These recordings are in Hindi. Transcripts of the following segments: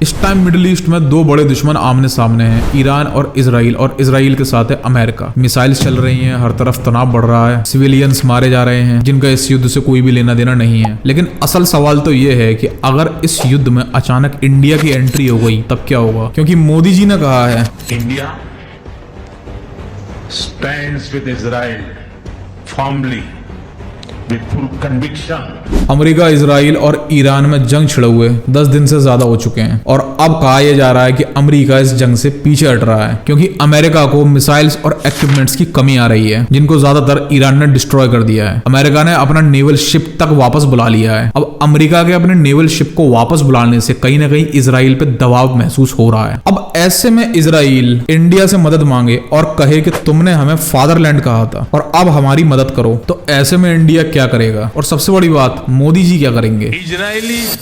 इस टाइम मिडिल ईस्ट में दो बड़े दुश्मन आमने सामने हैं, ईरान और इसराइल के साथ है अमेरिका। मिसाइल्स चल रही हैं, हर तरफ तनाव बढ़ रहा है, सिविलियंस मारे जा रहे हैं जिनका इस युद्ध से कोई भी लेना देना नहीं है। लेकिन असल सवाल तो ये है कि अगर इस युद्ध में अचानक इंडिया की एंट्री हो गई तब क्या होगा, क्योंकि मोदी जी ने कहा है India stands with Israel firmly with full conviction। America, Israel और ईरान में जंग छिड़े हुए 10 दिन से ज्यादा हो चुके हैं और अब कहा यह जा रहा है कि अमेरिका इस जंग से पीछे हट रहा है क्योंकि अमेरिका को मिसाइल्स और इक्विपमेंट्स की कमी आ रही है जिनको ज्यादातर ईरान ने डिस्ट्रॉय कर दिया है। अमेरिका ने अपना नेवल शिप तक वापस बुला लिया है। अब अमेरिका के अपने नेवल शिप को वापस बुलाने से कहीं ना कहीं इसराइल पे दबाव महसूस हो रहा है। अब ऐसे में इसराइल इंडिया से मदद मांगे और कहे कि तुमने हमें फादरलैंड कहा था और अब हमारी मदद करो, तो ऐसे में इंडिया क्या करेगा और सबसे बड़ी बात मोदी जी क्या करेंगे। Israel is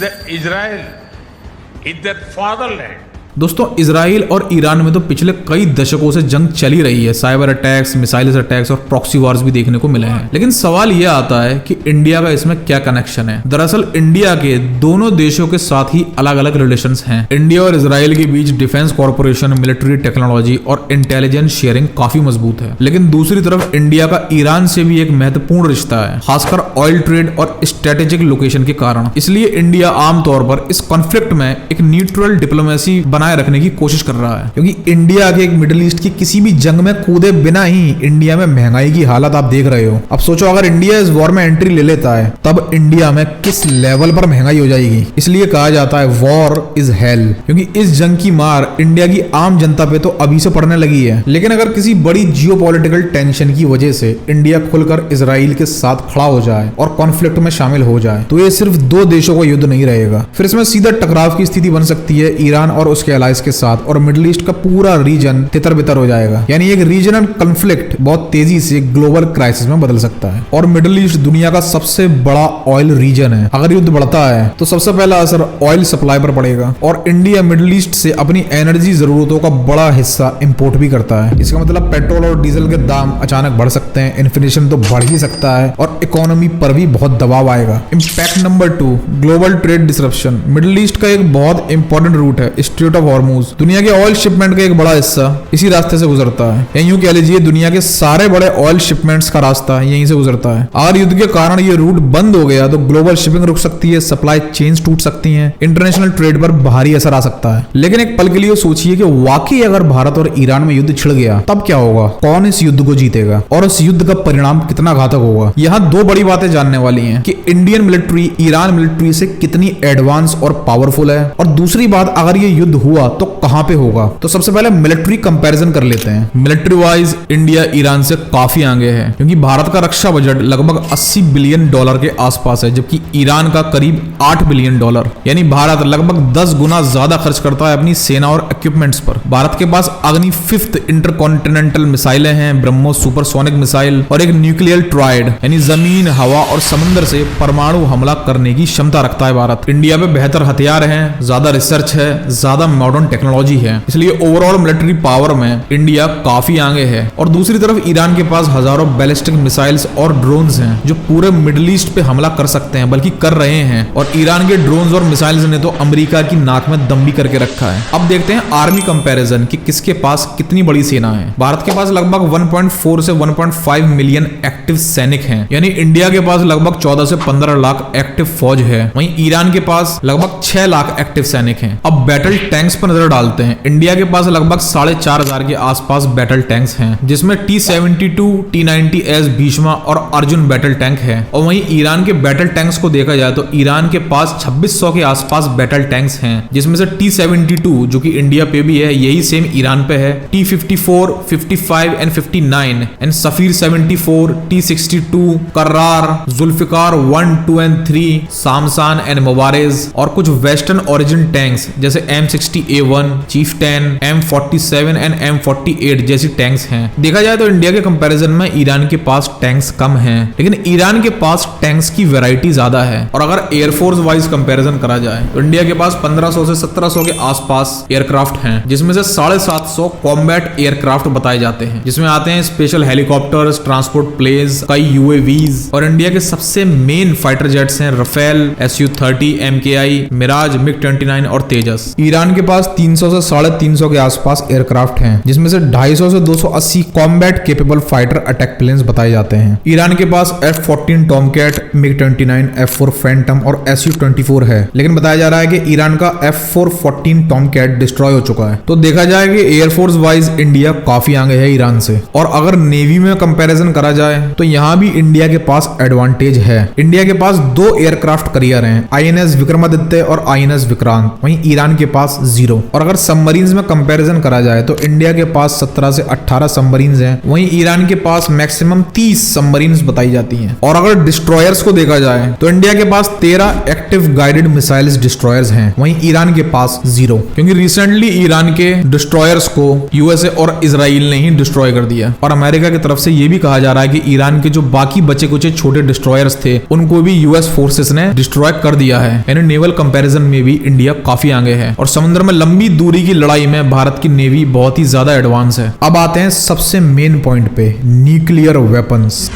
that fatherland. दोस्तों, इसराइल और ईरान में तो पिछले कई दशकों से जंग चली रही है। साइबर अटैक्स, मिसाइल्स अटैक्स और प्रॉक्सी वॉर्स भी देखने को मिले हैं। लेकिन सवाल यह आता है कि इंडिया का इसमें क्या कनेक्शन है। दरअसल इंडिया के दोनों देशों के साथ ही अलग अलग रिलेशंस हैं। इंडिया और इसराइल के बीच डिफेंस कॉर्पोरेशन, मिलिट्री टेक्नोलॉजी और इंटेलिजेंस शेयरिंग काफी मजबूत है। लेकिन दूसरी तरफ इंडिया का ईरान से भी एक महत्वपूर्ण रिश्ता है, खासकर ऑयल ट्रेड और स्ट्रेटेजिक लोकेशन के कारण। इसलिए इंडिया आमतौर पर इस कॉन्फ्लिक्ट में एक न्यूट्रल डिप्लोमेसी रखने की कोशिश कर रहा है, क्योंकि इंडिया के एक मिडिल ईस्ट की किसी भी जंग में कूदे बिना ही इंडिया में महंगाई की हालत आप देख रहे हो। अब सोचो अगर इंडिया इस वॉर में एंट्री ले लेता है तब इंडिया में किस लेवल पर महंगाई हो जाएगी। इसलिए कहा जाता है वॉर इज हेल, क्योंकि इस जंग की मार इंडिया की आम जनता पे तो अभी से पड़ने लगी है। लेकिन अगर किसी बड़ी जियोपॉलिटिकल टेंशन की वजह से इंडिया खुलकर इसराइल के साथ खड़ा हो जाए और कॉन्फ्लिक्ट में शामिल हो जाए तो ये सिर्फ दो देशों का युद्ध नहीं रहेगा, फिर इसमें सीधा टकराव की स्थिति बन सकती है ईरान और उसके अलायंस के साथ, और मिडिल ईस्ट का पूरा रीजन तितर बितर हो जाएगा। यानी एक रीजनल कॉन्फ्लिक्ट बहुत तेजी से ग्लोबल क्राइसिस में बदल सकता है। और मिडिल ईस्ट दुनिया का सबसे बड़ा ऑयल रीजन है। अगर युद्ध बढ़ता है तो सबसे पहला असर ऑयल सप्लाई पर पड़ेगा और इंडिया मिडिल ईस्ट से अपनी एनर्जी जरूरतों का बड़ा हिस्सा इंपोर्ट भी करता है। इसका मतलब पेट्रोल और डीजल के दाम अचानक बढ़ सकते हैं, इन्फ्लेशन तो बढ़ ही सकता है और इकोनॉमी पर भी बहुत दबाव आएगा। Impact number 2, global trade disruption. Middle east का एक बहुत इंपॉर्टेंट रूट है स्ट्रेट ऑफ हॉर्मुज। दुनिया के ऑयल शिपमेंट का एक बड़ा हिस्सा इसी रास्ते से गुजरता है, या यूं कह लीजिए दुनिया के सारे बड़े ऑयल शिपमेंट्स का रास्ता यहीं से गुजरता है। अगर युद्ध के कारण ये रूट बंद हो गया तो ग्लोबल शिपिंग रुक सकती है, सप्लाई चेन्स टूट सकती हैं, इंटरनेशनल ट्रेड पर भारी असर आ सकता है। लेकिन एक पल के लिए सोचिए कि वाकई अगर भारत और ईरान में युद्ध छिड़ गया तब क्या होगा, कौन इस युद्ध को जीतेगा और इस युद्ध का परिणाम कितना घातक होगा। यहाँ दो बड़ी बातें जानने वाली हैं कि इंडियन मिलिट्री ईरान मिलिट्री से कितनी एडवांस और पावरफुल है, और दूसरी बात अगर ये युद्ध हुआ तो कहां पे होगा। तो सबसे पहले मिलिट्री कंपैरिजन कर लेते हैं। मिलिट्री वाइज इंडिया ईरान से काफी आगे है, क्योंकि भारत का रक्षा बजट लगभग $80 बिलियन के आसपास है, जबकि ईरान का करीब $8 बिलियन। यानी भारत लगभग 10 गुना ज्यादा खर्च करता है अपनी सेना और इक्विपमेंट्स पर। भारत के पास अग्नि 5th इंटरकॉन्टिनेंटल मिसाइलें हैं, ब्रह्मोस सुपरसोनिक मिसाइल और एक न्यूक्लियर ट्राइड यानी जमीन, हवा और समंदर से परमाणु हमला करने की क्षमता रखता है भारत। इंडिया में बेहतर हथियार हैं, ज्यादा रिसर्च है, ज्यादा मॉडर्न टेक्नोलॉजी है, इसलिए ओवरऑल मिलिट्री पावर में इंडिया काफी आगे है। और दूसरी तरफ ईरान के पास हजारों बैलिस्टिक मिसाइल्स और ड्रोन्स हैं जो पूरे मिडिल ईस्ट पे हमला कर सकते हैं, बल्कि कर रहे हैं। और ईरान के ड्रोन्स और मिसाइल्स ने तो अमेरिका की नाक में दम भी करके रखा है। अब देखते हैं आर्मी कंपैरिजन कि किसके पास कितनी बड़ी सेना है। भारत के पास लगभग 1.4 से 1.5 मिलियन एक्टिव सैनिक हैं, यानी इंडिया के पास लगभग 14 से 15 लाख एक्टिव फौज है। वहीं ईरान के पास लगभग 6 लाख एक्टिव सैनिक हैं। अब बैटल टैंक्स पर नजर डालते हैं। इंडिया के पास लगभग 4,500 के आसपास बैटल टैंक्स हैं, जिसमें T-72, T-90S भीष्मा और अर्जुन बैटल टैंक है। और वहीं ईरान के बैटल टैंक्स को देखा जाए तो ईरान के पास 2600 के आसपास बैटल टैंक्स हैं, जिसमें से T-72 जो कि इंडिया पे भी है यही सेम ईरान पे है, T-54, 55 and 59 and Safir 74, T-62, Karrar, Zulfiqar 1, 2 and 3, Samsam and Mobarez और कुछ वेस्टर्न ओरिजिन टैंक्स जैसे M60 M60A1, Chieftain, M47 and M48 जैसी टैंक्स हैं। देखा जाए तो इंडिया के कंपैरिजन में ईरान के पास टैंक्स कम हैं, लेकिन ईरान के पास टैंक्स की वैरायटी ज्यादा है। और अगर एयरफोर्स वाइज कंपैरिजन करा जाए तो इंडिया के पास 1500 से 1700 के आसपास एयरक्राफ्ट हैं, जिसमें से 750 कॉम्बैट एयरक्राफ्ट बताए जाते हैं, जिसमें आते हैं स्पेशल हेलीकॉप्टर्स, ट्रांसपोर्ट प्लेन्स, कई UAVs। और इंडिया के सबसे मेन फाइटर जेट्स हैं Rafale, Su-30, MKI, Mirage, MiG-29 और तेजस। ईरान के पास 300 से 350 के आसपास एयरक्राफ्ट हैं, जिसमें से 250 से 280 combat capable fighter attack planes बताए जाते हैं। ईरान के पास F-14 Tomcat, MiG-29, F-4 Phantom और Su-24 है, लेकिन बताया जा रहा है कि ईरान का F-414 टॉमकैट डिस्ट्रॉय हो चुका है। तो देखा जाए कि एयरफोर्स वाइज इंडिया काफी आगे है ईरान से। और अगर नेवी में कंपैरिजन करा जाए तो यहाँ भी इंडिया के पास एडवांटेज है। इंडिया के पास 2 एयरक्राफ्ट कैरियर हैं, INS विक्रमादित्य और INS विक्रांत, वहीं ईरान के पास 0। और अगर सबमरीन्स में कंपैरिजन करा जाए तो इंडिया के पास 17 से 18 सबमरीन्स हैं, वहीं ईरान के पास मैक्सिमम 30 सबमरीन्स बताई जाती हैं। और अगर डिस्ट्रॉयर्स को देखा जाए तो इंडिया के पास 13 एक्टिव गाइडेड मिसाइल्स डिस्ट्रॉयर्स हैं, वहीं ईरान के पास 0, क्योंकि रिसेंटली ईरान के डिस्ट्रॉयर्स को USA और इजराइल ने ही डिस्ट्रॉय कर दिया। और अमेरिका की तरफ से यह भी कहा जा रहा है कि ईरान के जो बाकी बचे कुछ छोटे डिस्ट्रॉयर्स थे उनको भी US फोर्सेस ने डिस्ट्रॉय कर दिया है। यानी नेवल कंपैरिजन में भी इंडिया काफी आगे है। और समुद्र में लंबी दूरी की लड़ाई में भारत की नेवी बहुत ही ज्यादा एडवांस है। अब आते हैं सबसे मेन पॉइंट पे, न्यूक्लियर वेपन्स।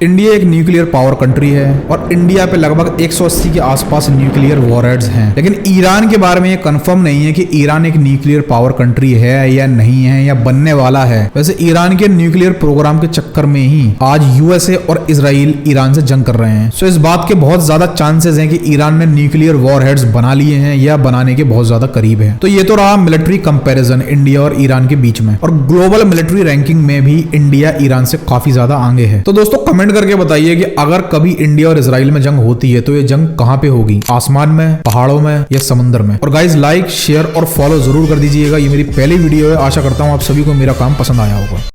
इंडिया एक न्यूक्लियर पावर कंट्री है और इंडिया पे लगभग 180 के आसपास न्यूक्लियर वॉरहेड्स हैं, लेकिन ईरान के बारे में ये कंफर्म नहीं है कि ईरान एक न्यूक्लियर पावर कंट्री है या नहीं है या बनने वाला है। वैसे ईरान के न्यूक्लियर प्रोग्राम के चक्कर में ही आज USA और इजराइल ईरान से जंग कर रहे हैं। सो इस बात के बहुत ज्यादा चांसेस हैं कि ईरान ने न्यूक्लियर वॉरहेड्स बना लिए हैं या बनाने के बहुत ज्यादा करीब है। तो ये तो रहा मिलिट्री कंपेरिजन इंडिया और ईरान के बीच में। और ग्लोबल मिलिट्री रैंकिंग में भी इंडिया ईरान से काफी ज्यादा आगे है। तो दोस्तों कमेंट करके बताइए कि अगर कभी इंडिया और इजराइल में जंग होती है तो ये जंग कहां पे होगी, आसमान में, पहाड़ों में या समुद्र में। और गाइज लाइक, शेयर और फॉलो जरूर कर दीजिएगा। ये मेरी पहली वीडियो है, आशा करता हूं आप सभी को मेरा काम पसंद आया होगा।